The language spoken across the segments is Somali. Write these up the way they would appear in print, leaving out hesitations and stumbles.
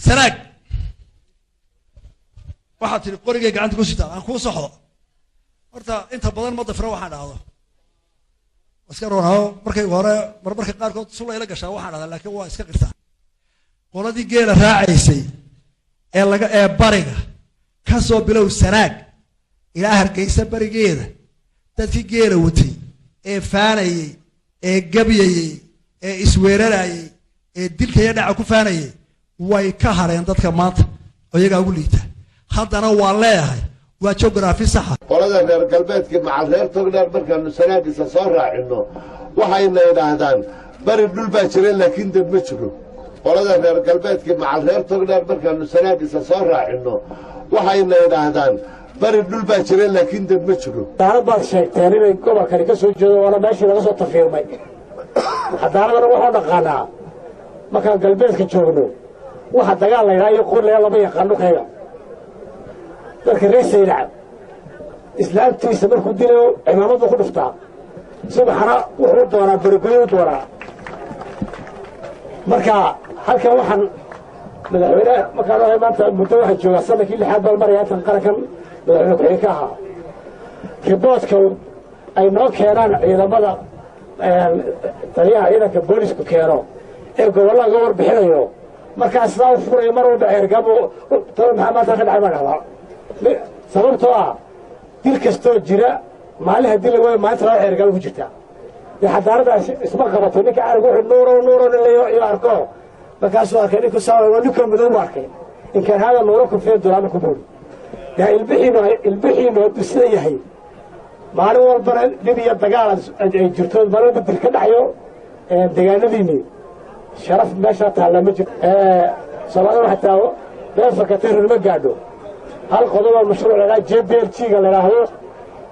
sanaag waxaad tiri qorigay gacanta ku sitaa aan kuu saxo horta inta badan ma dafro waxaan dhahdo iska roonaaw markay hore marmarka qaarkood sulla ila gashaa waxaan dhahdaa laakiin waa iska qirtaa qoladii geela raacaysay ee bariga ka soo bilow sanaag ilaa Hargeysa barigeeda dadkii geela watay ee faanayay ee gabyayay ee isweerarayay ee dilka iyo dhaca ku faanayay way ka hareen dadka maanta oo iyaga ugu liita haddana waa leeyahay waa geography sax qolada reer galbeedka macal reer togdheer markaanu sanaagiisa soo raacino waxayna yidhaahdaan bari dhul baa jira laakiin dad ma jiro qolada reer galbeedka macal reer togdheer markaanu sanaagiisa soo raacino waxayna yidhaahdaan bari dhul baa jira laakiin dad ma jiro daarad baad sheegteen inay gobolkani ka soo jeedo waana meeshii laga soo tafiirmay hadaaradana waxaa dhaqaanaa markaan galbeedka joogno waxa dagaal la yidhaha iyo qorlaya lama yaqaano kayga dadka reer saylac islaamtiisa markuu dilayo cimaamad buu ku dhuftaa subaxana wuxuu doonaa berigoyo u doonaa marka halkan waxaan madaxweyne markaan ohay maanta muddo waxaan joogaa sanadkii 6 bal maraya tan qarankan madaxweyne ku-xigeenka ahaa riboodka ay noo keenaan ciidamada taliyaha ciidanka boolisku keeno ee gobollada ga warbixinayo markaas saa u furayo mar walba ceergabo tolo maxaa maanta ka dhacay baan dhahaa sababtoo ah dil kastoo jira maalin haddii la waayo maalinta laba ceergabo ku jirtaa dee xadaaradaas isma qabato ninka carig wuxuu nuuro iyo arko markaasuu arkay ninku saa ninka madow u arkay in kaan hada nuuro kufee dulaama ku buuri yaa ilbixiinu hadduu sida yahay maalin walbana dhib iyo dagaal ay jirto maalin walba dil ka dhacayo deegaanadiinii sharaf meeshaa taalla ma jiro soomaalida waxaa taago meel fakatay ma gaadho hal qodobo mashruuc lahaa JBLG-ga la yidhaahdo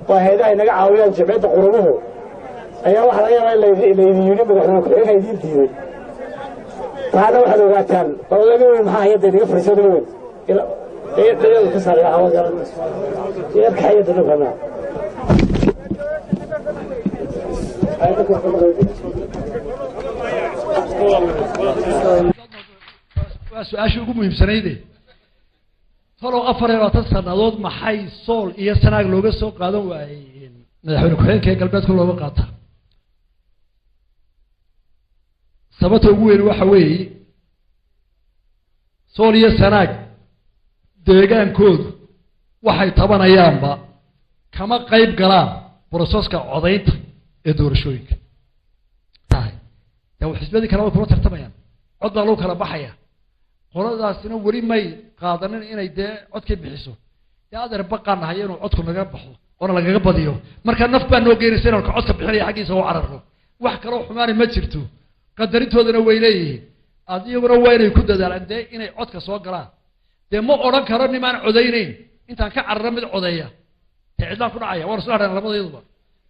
waa hay'adaha inaga caawiyaan jimciyadda qurubuhu ayaa waxaa laga yaabaa in laydin yidhi madaxweyne ku-xigeenka idiin diiday taana waxaad ogaataan odaga weyn maxaa hayadda inaga fariisada weyn iyadu ka saar yarka hayadda dhulkana waa su-aashii ugu muhiimsanayde talow 24 sannadood maxay sool iyo sanaag looga soo qaadan waayey madaxweyne ku-xigeenka ee galbeedka looga qaata sababta ugu weyn waxa weeye sool iyo sanaag deegaankoodu waxay tabanayaanba kama qayb galaan boroseska codaynta ee doorashooyinka tahay yaa xisbiyadii kale way kula tartamayaan cod baa lagu kala baxaya qoladaasina weli may qaadanin inay dee codkay bixiso dee adeer baqaan nahay inuu codku naga baxo oona lagaga badiyo marka naf baa noo geynaysa inaan codka bixinaya xaggiisa u cararno wax kaloo xumaani ma jirto qadarintoodana way leeyihiin adiguna waa inay ku dadaalaan dee inay codka soo galaan dee ma odhan karo nimaan codaynayn intaan ka carara mid codeeya dee cidlaan ku dhacaya waan isla hadhana labadayduba